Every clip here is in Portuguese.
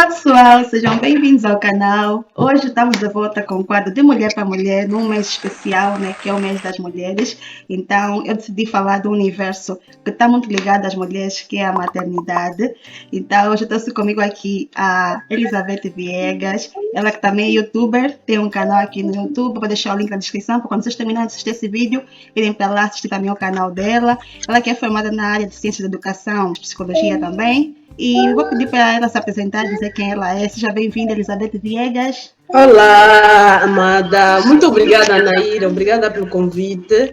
Pessoal, sejam bem-vindos ao canal. Hoje estamos de volta com o quadro de Mulher para Mulher, num mês especial, né, que é o mês das mulheres. Então, eu decidi falar do universo que está muito ligado às mulheres, que é a maternidade. Então, hoje eu trouxe comigo aqui a Elizabeth Viegas, ela que também é youtuber, tem um canal aqui no YouTube, vou deixar o link na descrição, para quando vocês terminarem de assistir esse vídeo, irem para lá assistir também o canal dela. Ela que é formada na área de Ciências da Educação, Psicologia também. E vou pedir para ela se apresentar, dizer quem ela é. Seja bem-vinda, Elizabeth Viegas. Olá, amada. Muito obrigada, Naira. Obrigada pelo convite.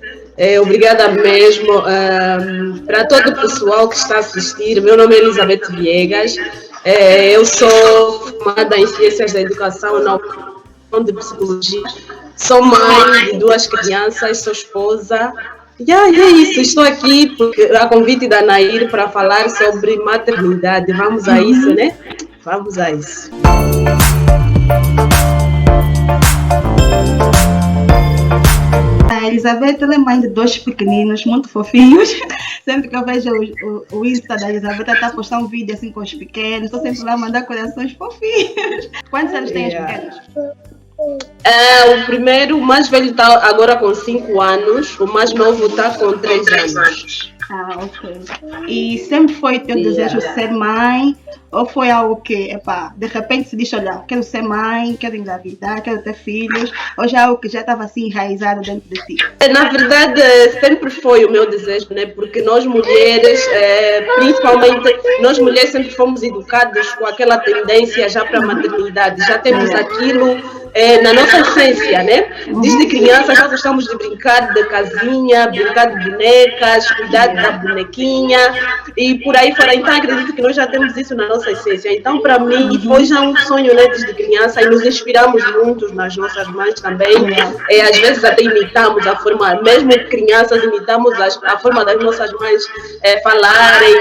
Obrigada mesmo para todo o pessoal que está a assistir. Meu nome é Elizabeth Viegas. Eu sou formada em Ciências da Educação na Universidade de Psicologia. Sou mãe de 2 crianças, sou esposa. E é isso, estou aqui a convite da Nair para falar sobre maternidade. Vamos a isso, né? Vamos a isso. A Elizabeth, ela é mãe de 2 pequeninos, muito fofinhos. Sempre que eu vejo o Insta da Elizabeth, ela está a postar um vídeo assim com os pequenos. Estou sempre lá a mandar corações fofinhos. Quantos anos têm os pequenos? O primeiro, o mais velho está agora com 5 anos, o mais novo está com 3 anos. Ok. E sempre foi teu desejo ser mãe? Ou foi algo que, de repente se diz, olha, quero ser mãe, quero engravidar, quero ter filhos? Ou já algo que já estava assim enraizado dentro de ti? Na verdade, sempre foi o meu desejo, né? Porque nós mulheres, principalmente, nós mulheres sempre fomos educadas com aquela tendência já para a maternidade. Já temos aquilo na nossa essência, né? Desde criança já gostamos de brincar de casinha, brincar de bonecas, cuidar da bonequinha e por aí fora. Então acredito que nós já temos isso na nossa essência. Então para mim foi já um sonho, né, desde criança, e nos inspiramos muito nas nossas mães também. Às vezes até imitamos a forma, mesmo crianças imitamos a forma das nossas mães falarem,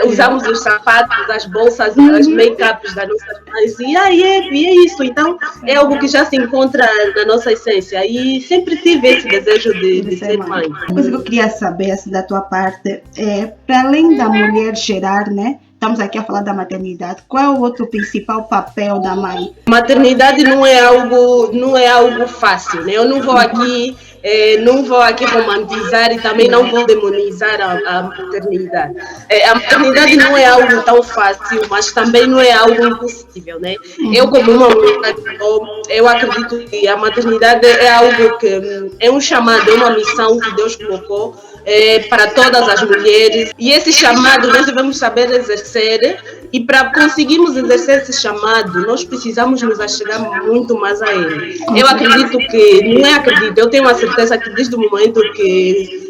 usamos os sapatos, as bolsas, as make-ups das nossas mães e é isso. Então é algo que já se encontra na nossa essência e sempre tive esse desejo de ser mãe. Uma coisa que eu queria saber assim, da tua parte é, para além da mulher gerar, né? Estamos aqui a falar da maternidade. Qual é o outro principal papel da mãe? Maternidade não é algo fácil, né? Eu não vou aqui romantizar e também não vou demonizar a maternidade. A maternidade não é algo tão fácil, mas também não é algo impossível, né? Eu como uma mulher, eu acredito que a maternidade é algo que é um chamado, é uma missão que Deus colocou para todas as mulheres, e esse chamado nós devemos saber exercer, e para conseguirmos exercer esse chamado nós precisamos nos achegar muito mais a ele. Eu acredito que, eu tenho a certeza que desde o momento que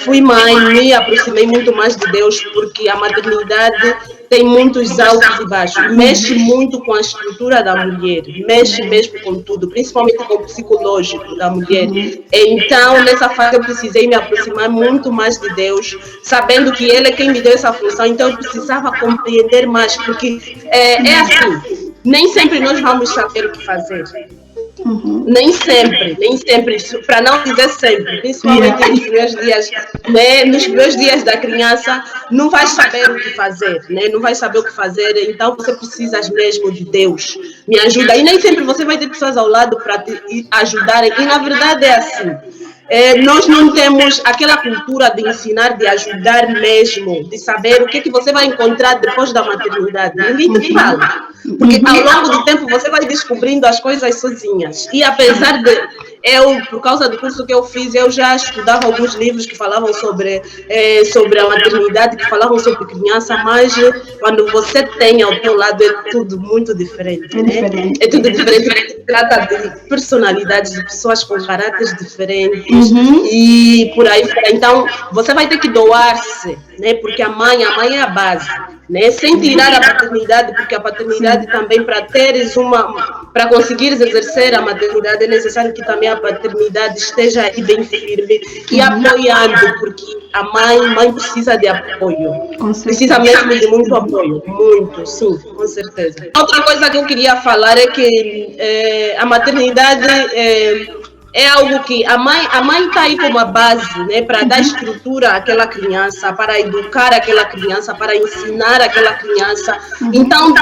fui mãe, me aproximei muito mais de Deus, porque a maternidade tem muitos altos e baixos, mexe muito com a estrutura da mulher, mexe mesmo com tudo, principalmente com o psicológico da mulher. Então, nessa fase eu precisei me aproximar muito mais de Deus, sabendo que Ele é quem me deu essa função, então eu precisava compreender mais, porque é assim, nem sempre nós vamos saber o que fazer. Nem sempre, para não dizer sempre, principalmente nos primeiros dias, né? Nos primeiros dias da criança, não vais saber o que fazer, né? Não vais saber o que fazer, então você precisa mesmo de Deus, me ajuda. E nem sempre você vai ter pessoas ao lado para te ajudarem, e na verdade é assim. Nós não temos aquela cultura de ensinar, de ajudar mesmo, de saber o que é que você vai encontrar depois da maternidade. Ninguém te fala, porque ao longo do tempo você vai descobrindo as coisas sozinhas. E apesar de por causa do curso que eu fiz, eu já estudava alguns livros que falavam sobre a maternidade, que falavam sobre criança, mas quando você tem ao teu lado é tudo muito diferente, né? É tudo diferente, trata de personalidades, de pessoas com caráteres diferentes. E por aí fora. Então você vai ter que doar-se, né? Porque a mãe é a base, né? Sem tirar a paternidade, porque a paternidade também, para conseguires exercer a maternidade, é necessário que também a paternidade esteja aí bem firme e apoiando, porque a mãe precisa de apoio, precisa mesmo de muito apoio, muito, sim, com certeza. Outra coisa que eu queria falar é que a maternidade é algo que a mãe está aí como a base, né, para dar estrutura àquela criança, para educar aquela criança, para ensinar aquela criança. Então,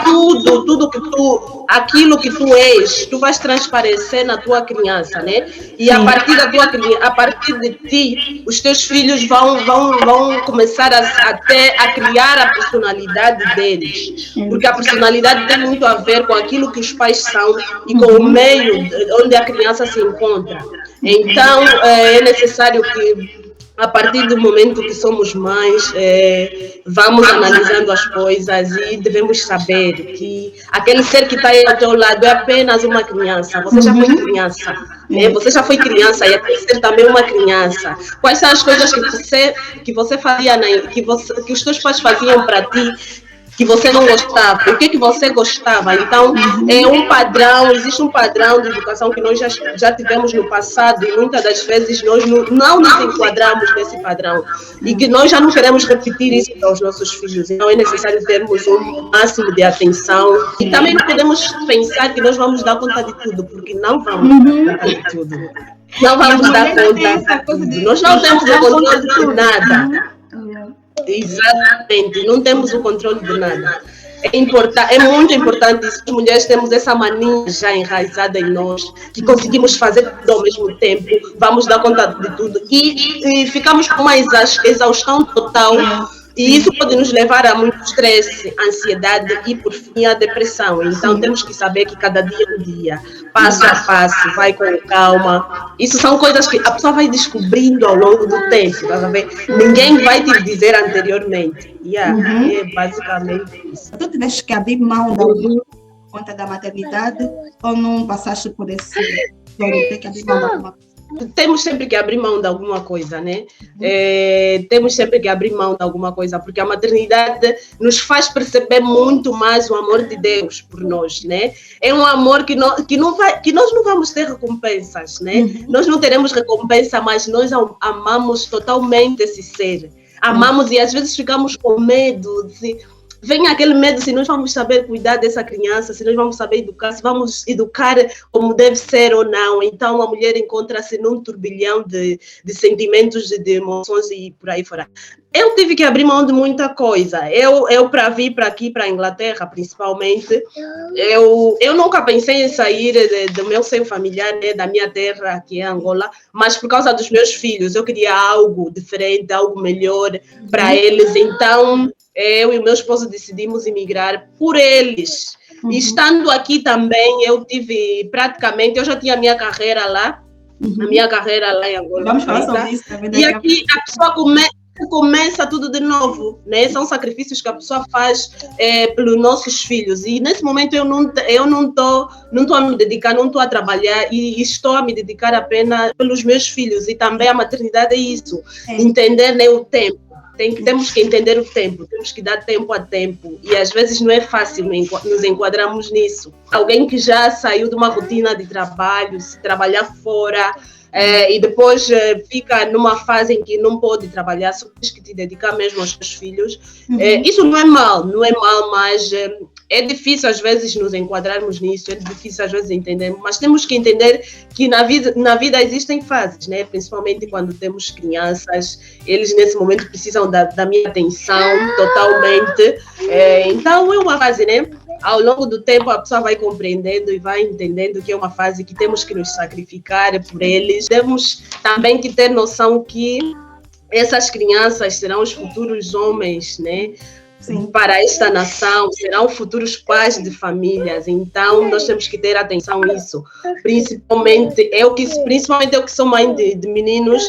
tudo aquilo que tu és, tu vais transparecer na tua criança, né? E a partir de ti, os teus filhos vão começar a criar a personalidade deles, porque a personalidade tem muito a ver com aquilo que os pais são e com o meio onde a criança se encontra. Então, é necessário que, a partir do momento que somos mães, vamos analisando as coisas e devemos saber que aquele ser que está aí ao teu lado é apenas uma criança. Você já foi criança, né? Você já foi criança e aquele ser também é uma criança. Quais são as coisas que você fazia, que os teus pais faziam para ti, que você não gostava, o que você gostava? Então, existe um padrão de educação que nós já tivemos no passado e muitas das vezes nós não nos enquadramos nesse padrão e que nós já não queremos repetir isso aos nossos filhos. Então, é necessário termos um máximo de atenção e também não podemos pensar que nós vamos dar conta de tudo, porque não vamos dar conta de tudo. Não vamos dar conta de tudo. Nós não temos o controle de nada. Exatamente, não temos o controle de nada. É muito importante isso. As mulheres temos essa mania já enraizada em nós, que conseguimos fazer tudo ao mesmo tempo, vamos dar conta de tudo e ficamos com uma exaustão total. E isso pode nos levar a muito estresse, ansiedade e, por fim, a depressão. Então, temos que saber que cada dia é um dia, passo a passo, vai com calma. Isso são coisas que a pessoa vai descobrindo ao longo do tempo, tá vendo? Ninguém vai te dizer anteriormente. É basicamente isso. Tu tiveste que abrir mão da conta da maternidade ou não passaste por esse ter que abrir mão da alguma coisa? Temos sempre que abrir mão de alguma coisa, né? Temos sempre que abrir mão de alguma coisa, porque a maternidade nos faz perceber muito mais o amor de Deus por nós, né? É um amor que nós não vamos ter recompensas, né? Nós não teremos recompensa, mas nós amamos totalmente esse ser. Amamos e às vezes ficamos com medo vem aquele medo se nós vamos saber cuidar dessa criança, se nós vamos saber educar, se vamos educar como deve ser ou não. Então, a mulher encontra-se num turbilhão de sentimentos, de emoções e por aí fora. Eu tive que abrir mão de muita coisa. Eu para vir para aqui, para a Inglaterra, principalmente, eu nunca pensei em sair do meu seio familiar, né, da minha terra, que é Angola, mas por causa dos meus filhos, eu queria algo diferente, algo melhor para eles. Então, eu e o meu esposo decidimos emigrar por eles. E estando aqui também, eu já tinha a minha carreira lá, a minha carreira lá em Angola. Vamos falar sobre isso também. E aqui a pessoa começa tudo de novo, né? São sacrifícios que a pessoa faz pelos nossos filhos. E nesse momento eu não tô a me dedicar, não estou a trabalhar e estou a me dedicar apenas pelos meus filhos. E também a maternidade é isso, entender, né, o tempo. Temos que entender o tempo, temos que dar tempo a tempo e às vezes não é fácil nos enquadrarmos nisso. Alguém que já saiu de uma rotina de trabalho, se trabalhar fora e depois fica numa fase em que não pode trabalhar, só tens que te dedicar mesmo aos teus filhos. Isso não é mal, mas é difícil às vezes nos enquadrarmos nisso, é difícil às vezes entender, mas temos que entender que na vida existem fases, né? Principalmente quando temos crianças, eles nesse momento precisam da minha atenção totalmente, então é uma fase, né? Ao longo do tempo a pessoa vai compreendendo e vai entendendo que é uma fase que temos que nos sacrificar por eles, temos também que ter noção que essas crianças serão os futuros homens, né? Sim. Para esta nação, serão futuros pais de famílias, então nós temos que ter atenção a isso, principalmente eu que sou mãe de meninos,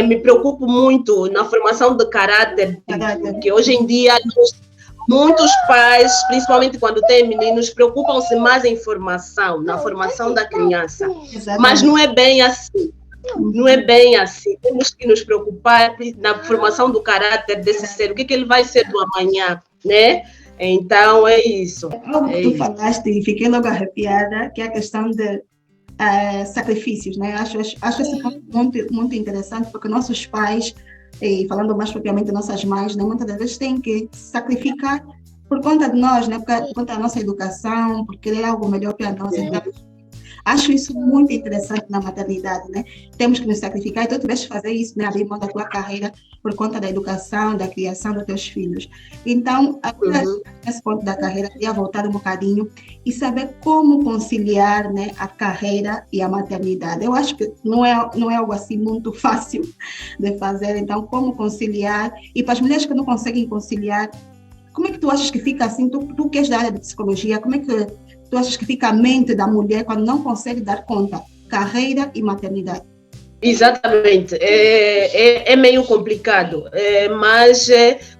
me preocupo muito na formação de caráter, porque hoje em dia muitos pais, principalmente quando têm meninos, preocupam-se mais em formação, na formação da criança, mas não é bem assim. Não é bem assim. Temos que nos preocupar na formação do caráter desse ser. O que ele vai ser do amanhã, né? Então, é isso. Algo que tu falaste e fiquei logo arrepiada, que é a questão de sacrifícios, né? Acho esse ponto muito, muito interessante, porque nossos pais, e falando mais propriamente nossas mães, né, muitas das vezes têm que sacrificar por conta de nós, né? Por conta da nossa educação, por querer algo melhor para nós. Então, Acho isso muito interessante na maternidade, né? Temos que nos sacrificar e tu tiveste que fazer isso, né? Abrir mão da tua carreira por conta da educação, da criação dos teus filhos. Então, agora, nesse ponto da carreira, queria voltar um bocadinho e saber como conciliar, né, a carreira e a maternidade. Eu acho que não é algo assim muito fácil de fazer, então, como conciliar? E para as mulheres que não conseguem conciliar, como é que tu achas que fica assim, tu que és da área de psicologia, como é que tu achas que fica a mente da mulher quando não consegue dar conta, carreira e maternidade? Exatamente, é meio complicado, mas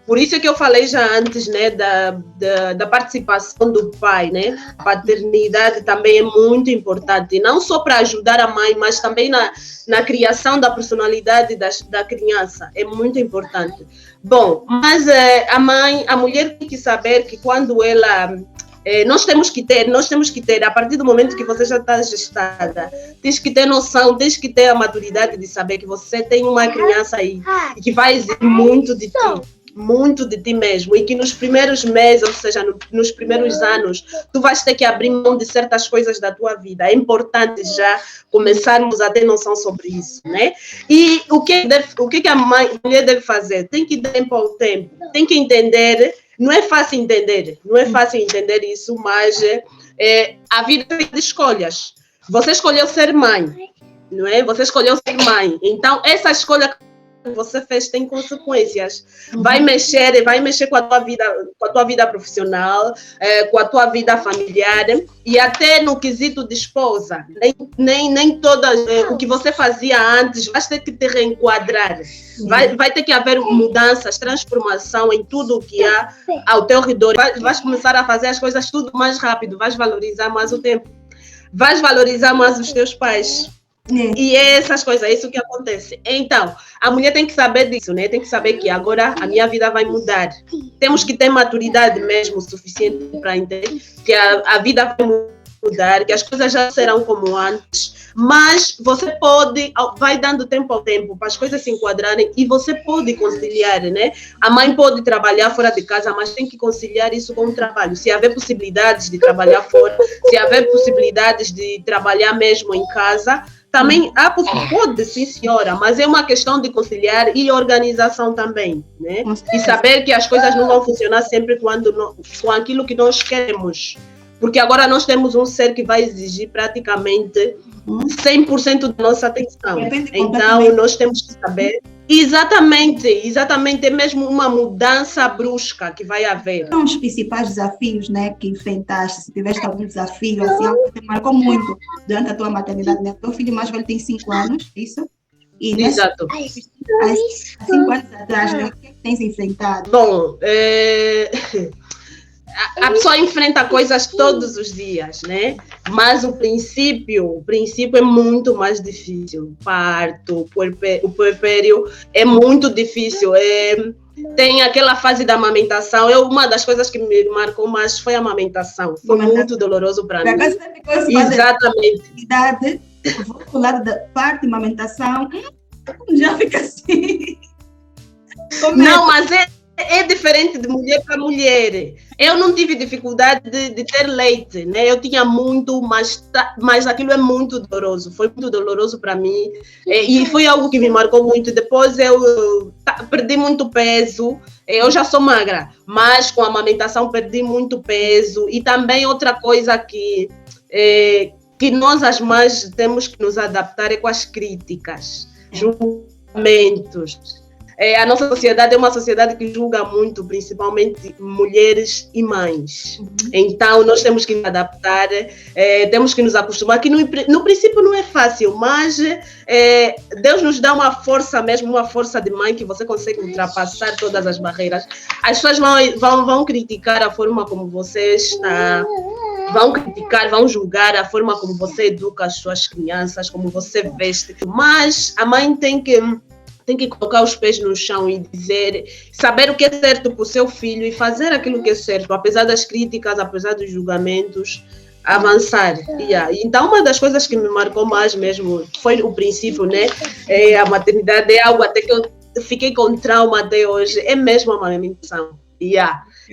por isso que eu falei já antes, né, da participação do pai, né? A paternidade também é muito importante, não só para ajudar a mãe, mas também na criação da personalidade da criança, é muito importante. Bom, mas a mulher tem que saber que quando ela nós temos que ter, a partir do momento que você já está gestada, tens que ter noção, tens que ter a maturidade de saber que você tem uma criança aí e que vai exigir muito de ti mesmo, e que nos primeiros meses, ou seja, nos primeiros anos, tu vais ter que abrir mão de certas coisas da tua vida. É importante já começarmos a ter noção sobre isso, né? E o que a mulher deve fazer? Tem que dar tempo ao tempo, tem que entender. Não é fácil entender isso, mas a vida é de escolhas. Você escolheu ser mãe, não é? Você escolheu ser mãe. Então, essa escolha que você fez tem consequências. Vai mexer com a tua vida profissional, com a tua vida familiar e até no quesito de esposa. Nem todas o que você fazia antes, vai ter que te reenquadrar. Vai ter que haver mudanças, transformação em tudo o que há ao teu redor. Vais começar a fazer as coisas tudo mais rápido, vais valorizar mais o tempo, vais valorizar mais os teus pais. E essas coisas, é isso que acontece. Então, a mulher tem que saber disso, né? Tem que saber que agora a minha vida vai mudar. Temos que ter maturidade mesmo suficiente para entender que a vida vai mudar, que as coisas já serão como antes, mas você vai dando tempo ao tempo para as coisas se enquadrarem e você pode conciliar, né? A mãe pode trabalhar fora de casa, mas tem que conciliar isso com o trabalho. Se haver possibilidades de trabalhar fora, se haver possibilidades de trabalhar mesmo em casa, também pode, sim, senhora, mas é uma questão de conciliar e organização também, né? E saber que as coisas não vão funcionar sempre com aquilo que nós queremos. Porque agora nós temos um ser que vai exigir praticamente 100% da nossa atenção. Então, nós temos que saber. Exatamente, é mesmo uma mudança brusca que vai haver. São os principais desafios, né, que enfrentaste? Se tiveste algum desafio, assim, algo que te marcou muito durante a tua maternidade, né? Teu filho mais velho tem 5 anos, isso? E exato. Há 5 anos atrás, né, o que tens enfrentado? Bom, a pessoa enfrenta coisas todos os dias, né? Mas o princípio é muito mais difícil. Parto, o puerpério é muito difícil. Tem aquela fase da amamentação. Uma das coisas que me marcou mais foi a amamentação. Foi muito doloroso para mim. Exatamente. Vou pro lado da parte de amamentação, já fica assim. Não, mas é diferente de mulher para mulher. Eu não tive dificuldade de ter leite, né? Eu tinha muito, mas aquilo é muito doloroso. Foi muito doloroso para mim. E foi algo que me marcou muito. Depois eu perdi muito peso. Eu já sou magra, mas com a amamentação perdi muito peso. E também outra coisa que nós, as mães, temos que nos adaptar é com as críticas, julgamentos. A nossa sociedade é uma sociedade que julga muito, principalmente mulheres e mães. Então, nós temos que nos adaptar, temos que nos acostumar, que no princípio não é fácil, mas Deus nos dá uma força mesmo, uma força de mãe que você consegue ultrapassar todas as barreiras. As pessoas vão criticar a forma como você está, vão criticar, vão julgar a forma como você educa as suas crianças, como você veste, mas a mãe tem que colocar os pés no chão e saber o que é certo para o seu filho e fazer aquilo que é certo, apesar das críticas, apesar dos julgamentos, avançar. Então, uma das coisas que me marcou mais mesmo foi o princípio, né? A maternidade é algo até que eu fiquei com trauma até hoje, é mesmo a amamentação. É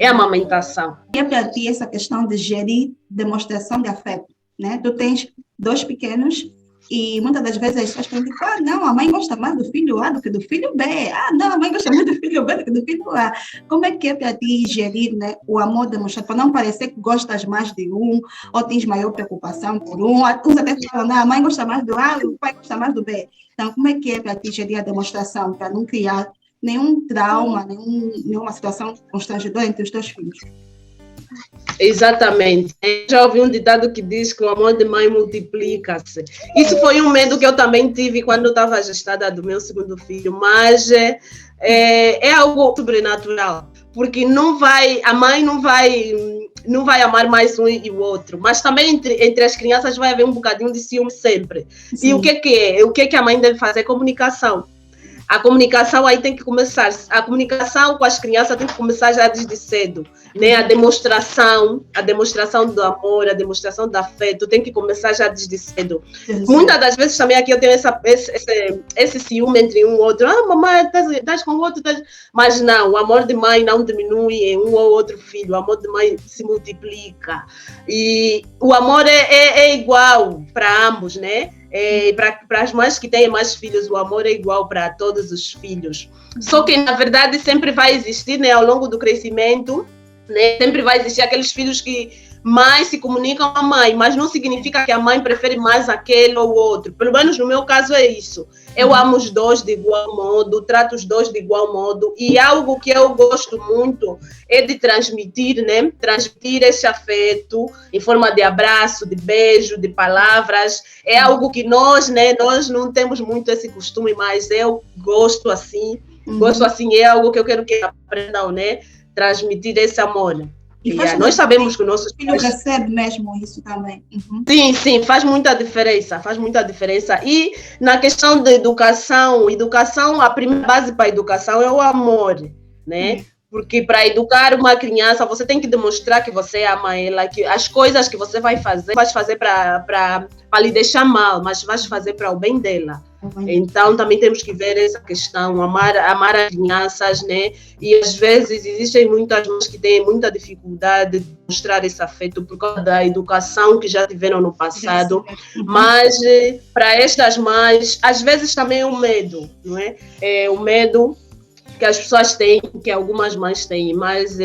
a amamentação. E é para ti essa questão de gerir demonstração de afeto, né? Tu tens 2 pequenos, e muitas das vezes as pessoas pensam, não, a mãe gosta mais do filho A do que do filho B. Não, a mãe gosta mais do filho B do que do filho A. Como é que é para ti gerir, né, o amor demonstrado, para não parecer que gostas mais de um, ou tens maior preocupação por um, uns até falam, não, a mãe gosta mais do A, o pai gosta mais do B. Então, como é que é para ti gerir a demonstração, para não criar nenhum trauma, nenhuma situação constrangedora entre os teus filhos? Exatamente. Eu já ouvi um ditado que diz que o amor de mãe multiplica-se. Isso foi um medo que eu também tive quando eu estava gestada do meu segundo filho, mas é algo sobrenatural, porque a mãe não vai amar mais um e o outro, mas também entre as crianças vai haver um bocadinho de ciúme sempre. Sim. E o que a mãe deve fazer? Comunicação. A comunicação aí tem que começar, a comunicação com as crianças tem que começar já desde cedo, né? A demonstração do amor, a demonstração do afeto tem que começar já desde cedo. Sim. Muitas das vezes também aqui eu tenho esse ciúme entre um e outro, mamãe, estás com o outro, mas não, o amor de mãe não diminui em um ou outro filho, o amor de mãe se multiplica, e o amor é igual para ambos, né? Para as mães que têm mais filhos, o amor é igual para todos os filhos. Só que, na verdade, sempre vai existir, né, ao longo do crescimento, né, sempre vai existir aqueles filhos que mais se comunicam com a mãe, mas não significa que a mãe prefere mais aquele ou outro. Pelo menos no meu caso é isso. Eu amo os dois de igual modo, trato os dois de igual modo, e algo que eu gosto muito é de transmitir, né? Transmitir esse afeto em forma de abraço, de beijo, de palavras. É algo que nós não temos muito esse costume, mas eu gosto assim. Gosto assim, é algo que eu quero que aprendam, né? Transmitir esse amor. Nós sabemos que o nosso filho recebe mesmo isso também. Sim, faz muita diferença. E na questão da educação, a primeira base para a educação é o amor, né? Porque para educar uma criança, você tem que demonstrar que você ama ela, que as coisas que você vai fazer para lhe deixar mal, mas vai fazer para o bem dela. Então, também temos que ver essa questão, amar as crianças, né? E às vezes existem muitas mães que têm muita dificuldade de mostrar esse afeto por causa da educação que já tiveram no passado. Mas para estas mães, às vezes também é o medo, não é? É o medo que as pessoas têm, que algumas mães têm, mas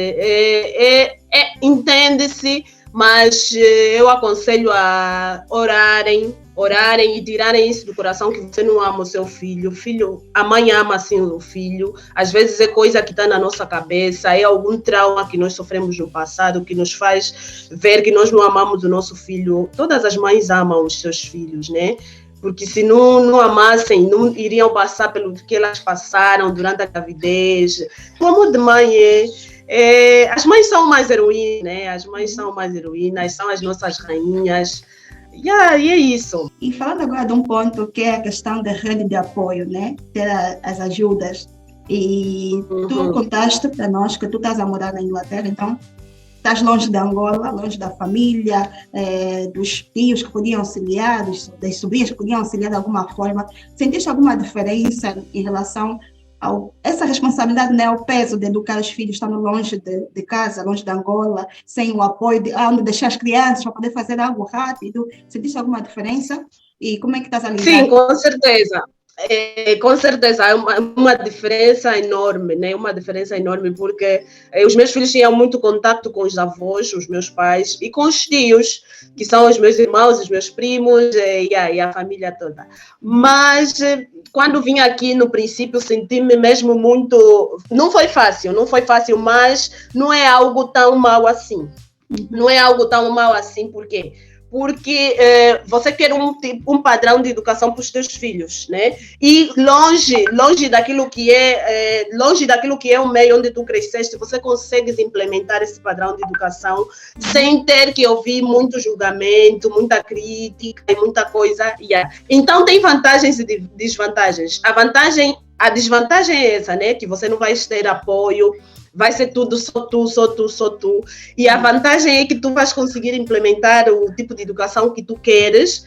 entende-se, mas eu aconselho a orarem e tirarem isso do coração, que você não ama o seu filho. A mãe ama sim o filho, às vezes é coisa que está na nossa cabeça, é algum trauma que nós sofremos no passado, que nos faz ver que nós não amamos o nosso filho. Todas as mães amam os seus filhos, né? Porque se não amassem, não iriam passar pelo que elas passaram durante a gravidez. O amor de mãe as mães são mais heroínas, né? As mães são mais heroínas, são as nossas rainhas. E é isso. E falando agora de um ponto que é a questão da rede de apoio, né? Ter as ajudas. E tu contaste para nós que tu estás a morar na Inglaterra, então estás longe de Angola, longe da família, dos tios que podiam auxiliar, das sobrinhas que podiam auxiliar de alguma forma. Sentiste alguma diferença em relação a essa responsabilidade, né, o peso de educar os filhos estando longe de casa, longe de Angola, sem o apoio de onde deixar as crianças para poder fazer algo rápido? Sentiste alguma diferença? E como é que estás a lidar? Sim, com certeza. Com certeza, é uma diferença enorme, né? Uma diferença enorme, porque os meus filhos tinham muito contato com os avós, os meus pais, e com os tios, que são os meus irmãos, os meus primos e a família toda. Mas quando vim aqui, no princípio, senti-me mesmo muito... Não foi fácil, mas não é algo tão mal assim. Não é algo tão mal assim, por quê? Porque você quer um padrão de educação para os teus filhos, né? E longe daquilo que é o meio onde tu cresceste, você consegue implementar esse padrão de educação sem ter que ouvir muito julgamento, muita crítica e muita coisa. Então tem vantagens e desvantagens. A desvantagem é essa, né? Que você não vai ter apoio. Vai ser tudo só tu. E a vantagem é que tu vais conseguir implementar o tipo de educação que tu queres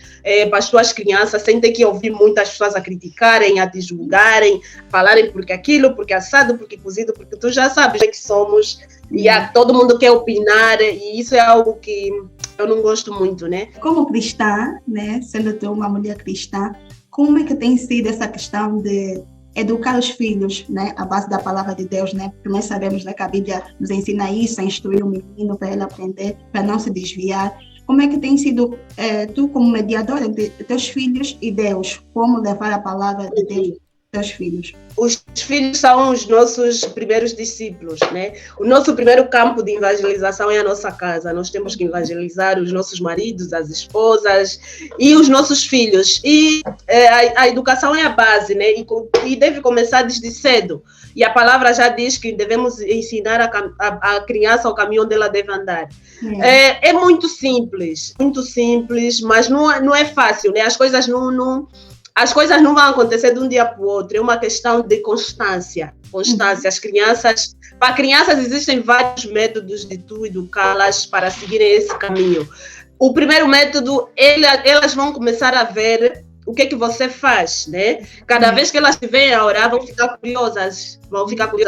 para as tuas crianças, sem ter que ouvir muitas pessoas a criticarem, a te julgarem, falarem porque aquilo, porque assado, porque cozido, porque tu já sabes que somos. E todo mundo quer opinar, e isso é algo que eu não gosto muito, né? Como cristã, né, sendo tu uma mulher cristã, como é que tem sido essa questão de educar os filhos, né, à base da palavra de Deus, né? Porque nós sabemos, né, que a Bíblia nos ensina isso, a instruir o menino para ele aprender, para não se desviar. Como é que tem sido tu como mediadora entre teus filhos e Deus? Como levar a palavra de Deus aos teus filhos? Os filhos são os nossos primeiros discípulos, né? O nosso primeiro campo de evangelização é a nossa casa. Nós temos que evangelizar os nossos maridos, as esposas e os nossos filhos. E a educação é a base, né? E deve começar desde cedo. E a palavra já diz que devemos ensinar a criança o caminho onde ela deve andar. É muito simples, mas não é fácil, né? As coisas não vão acontecer de um dia para o outro, é uma questão de constância. Para crianças existem vários métodos de tu educá-las para seguirem esse caminho. O primeiro método, elas vão começar a ver o que é que você faz, né? Cada vez que elas te veem a orar, vão ficar curiosas.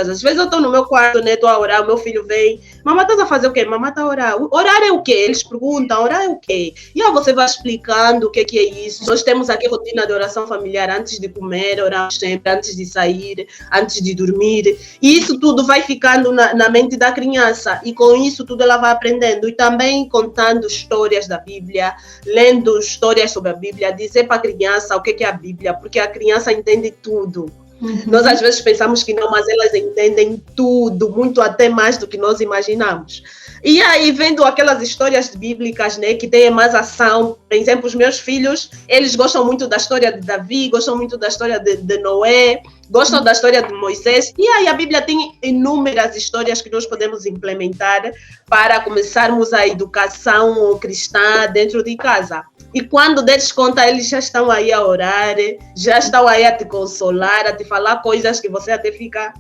Às vezes eu estou no meu quarto, né? Estou a orar, o meu filho vem. Mamãe, estás a fazer o quê? Mamãe está a orar. Orar é o quê? Eles perguntam, orar é o quê? E aí você vai explicando o que é isso. Nós temos aqui rotina de oração familiar antes de comer, oramos sempre, antes de sair, antes de dormir. E isso tudo vai ficando na mente da criança. E com isso tudo ela vai aprendendo. E também contando histórias da Bíblia, lendo histórias sobre a Bíblia, dizer para a criança o que é a Bíblia, porque a criança entende tudo. Nós às vezes pensamos que não, mas elas entendem tudo, muito até mais do que nós imaginamos. E aí, vendo aquelas histórias bíblicas, né, que têm mais ação, por exemplo, os meus filhos, eles gostam muito da história de Davi, gostam muito da história de Noé, gostam da história de Moisés, e aí a Bíblia tem inúmeras histórias que nós podemos implementar para começarmos a educação cristã dentro de casa. E quando deles conta, eles já estão aí a orar, já estão aí a te consolar, a te falar coisas que você até fica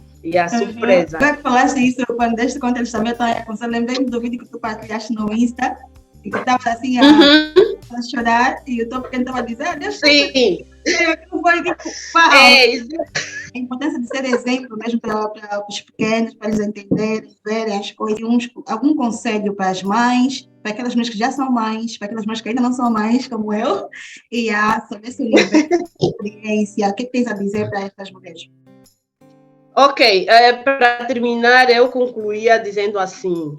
surpresa. Agora que falaste isso, quando deste conta, eles também estão aí a consolar. Lembrei-me do vídeo que tu partilhaste no Insta, e que estava assim a chorar, e o teu pequeno estava a dizer, Deus, sim. A importância de ser exemplo mesmo para os pequenos, para eles entenderem, verem as coisas. Algum conselho para as mães, para aquelas mães que já são mães, para aquelas mães que ainda não são mães, como eu, e sobre esse nível de experiência, o que tens a dizer para estas mulheres? Ok, para terminar, eu concluía dizendo assim,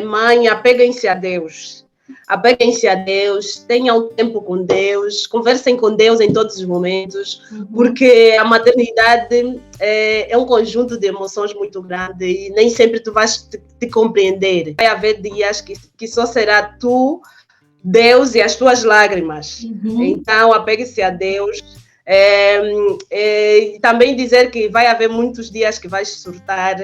mãe, apeguem-se a Deus. Apeguem-se a Deus, tenham tempo com Deus, conversem com Deus em todos os momentos, porque a maternidade é um conjunto de emoções muito grande e nem sempre tu vais te compreender. Vai haver dias que só será tu, Deus e as tuas lágrimas. Então, apegue-se a Deus. E também dizer que vai haver muitos dias que vais surtar,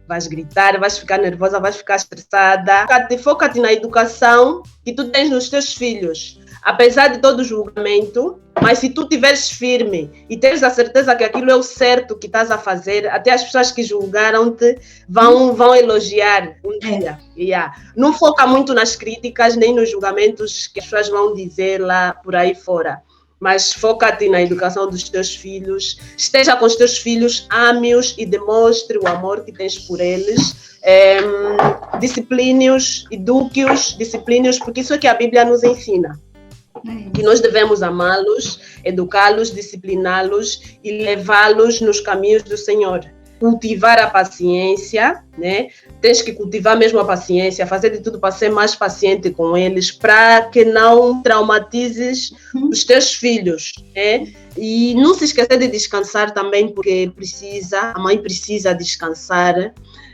vais gritar, vais ficar nervosa, vais ficar estressada. Foca-te na educação que tu tens nos teus filhos. Apesar de todo o julgamento, mas se tu estiveres firme e tens a certeza que aquilo é o certo que estás a fazer, até as pessoas que julgaram-te vão elogiar um dia. Não foca muito nas críticas nem nos julgamentos que as pessoas vão dizer lá por aí fora. Mas foca-te na educação dos teus filhos, esteja com os teus filhos, ame-os e demonstre o amor que tens por eles. Discipline-os, eduque-os, discipline-os, porque isso é que a Bíblia nos ensina. Que nós devemos amá-los, educá-los, discipliná-los e levá-los nos caminhos do Senhor. Cultivar a paciência, né? Tens que cultivar mesmo a paciência, fazer de tudo para ser mais paciente com eles, para que não traumatizes os teus filhos, né? E não se esquecer de descansar também, porque a mãe precisa descansar,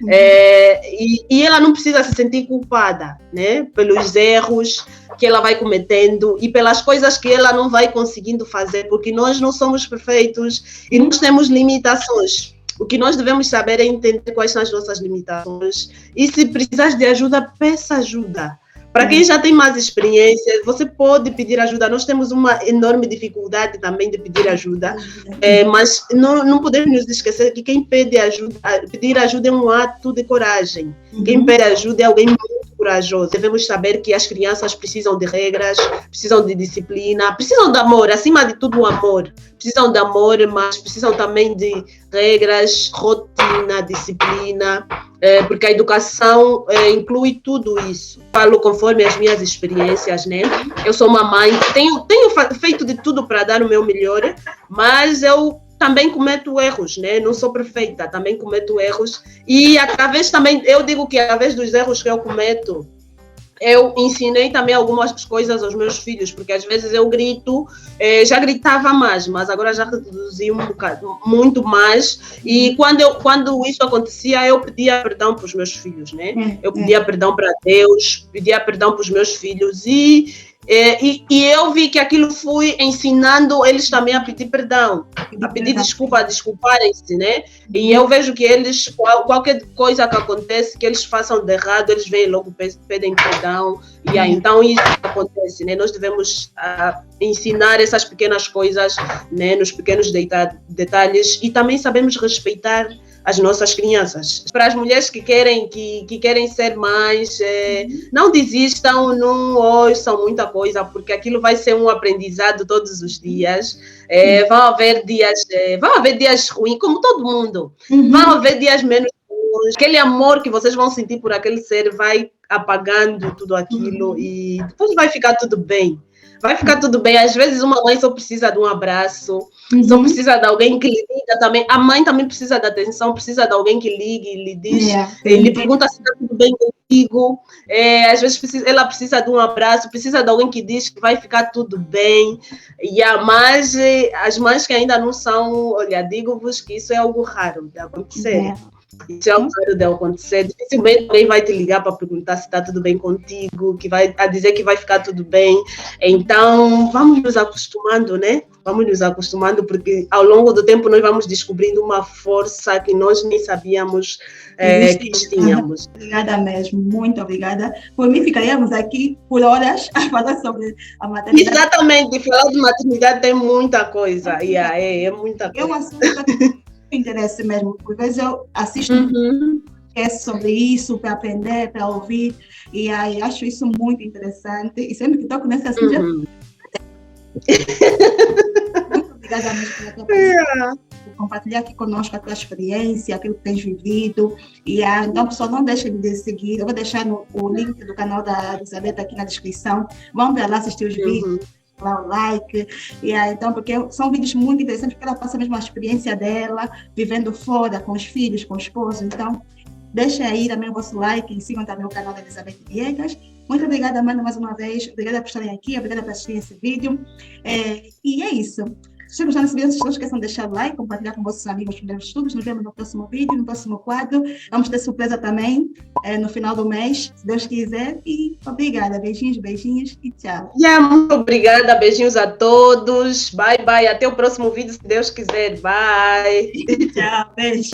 e ela não precisa se sentir culpada, né? Pelos erros que ela vai cometendo e pelas coisas que ela não vai conseguindo fazer, porque nós não somos perfeitos e nós temos limitações. O que nós devemos saber é entender quais são as nossas limitações. E se precisares de ajuda, peça ajuda. Para quem já tem mais experiência, você pode pedir ajuda. Nós temos uma enorme dificuldade também de pedir ajuda, mas não podemos nos esquecer que quem pedir ajuda é um ato de coragem. Quem pede ajuda é alguém muito corajoso. Devemos saber que as crianças precisam de regras, precisam de disciplina, precisam de amor, acima de tudo o amor. Precisam de amor, mas precisam também de regras, rotina, disciplina, porque a educação inclui tudo isso. Falo conforme as minhas experiências, né? Eu sou uma mãe, tenho feito de tudo para dar o meu melhor, mas eu também cometo erros, né? Não sou perfeita, também cometo erros. E através também, eu digo que através dos erros que eu cometo, eu ensinei também algumas coisas aos meus filhos, porque às vezes eu grito, já gritava mais, mas agora já reduzi um bocado, muito mais. E quando isso acontecia, eu pedia perdão para os meus filhos, né? Eu pedia perdão para Deus, pedia perdão para os meus filhos e eu vi que aquilo fui ensinando eles também a pedir perdão, a pedir desculpa, a desculparem-se, né? E eu vejo que eles, qualquer coisa que acontece, que eles façam de errado, eles vêm logo, pedem perdão. E aí, então isso acontece, né? Nós devemos ensinar essas pequenas coisas, né? Nos pequenos detalhes, e também sabemos respeitar as nossas crianças. Para as mulheres que querem ser mães, não desistam, não ouçam muita coisa, porque aquilo vai ser um aprendizado todos os dias. Vão haver dias ruins, como todo mundo. Vão haver dias menos bons. Aquele amor que vocês vão sentir por aquele ser vai apagando tudo aquilo e depois vai ficar tudo bem. Vai ficar tudo bem. Às vezes uma mãe só precisa de um abraço, só precisa de alguém que lhe diga também. A mãe também precisa de atenção, precisa de alguém que ligue e lhe diz, lhe pergunta se está tudo bem contigo. Às vezes ela precisa de um abraço, precisa de alguém que diz que vai ficar tudo bem. Mas as mães que ainda não são, olha, digo-vos que isso é algo raro de acontecer. Isso é algo raro de acontecer. Dificilmente alguém vai te ligar para perguntar se está tudo bem contigo, que vai dizer que vai ficar tudo bem. Então, vamos nos acostumando, né? Vamos nos acostumando, porque ao longo do tempo nós vamos descobrindo uma força que nós nem sabíamos que tínhamos. Obrigada mesmo, muito obrigada. Por mim, ficaríamos aqui por horas a falar sobre a maternidade. Exatamente, falar de maternidade tem muita coisa. É muita coisa. É um assunto que interesse mesmo, por vezes eu assisto sobre isso para aprender, para ouvir, e aí acho isso muito interessante, e sempre que toco nesse assunto muito obrigada mesmo pela tua presença, por compartilhar aqui conosco a tua experiência, aquilo que tens vivido, e então pessoal, não deixem de seguir, eu vou deixar o link do canal da Elizabeth aqui na descrição, vão para lá assistir os vídeos, lá o like, e aí, então, porque são vídeos muito interessantes, porque ela passa mesmo a experiência dela, vivendo fora, com os filhos, com o esposo, então, deixem aí também o vosso like e sigam também o canal da Elizabeth Viegas. Muito obrigada, Amanda, mais uma vez, obrigada por estarem aqui, obrigada por assistirem esse vídeo, e é isso. Se gostaram desse vídeo, não esqueçam de deixar o like, compartilhar com vossos amigos os primeiros estudos. Nos vemos no próximo vídeo, no próximo quadro. Vamos ter surpresa também no final do mês, se Deus quiser. E obrigada. Beijinhos, beijinhos e tchau. Muito obrigada. Beijinhos a todos. Bye, bye. Até o próximo vídeo, se Deus quiser. Bye. Tchau. Beijo.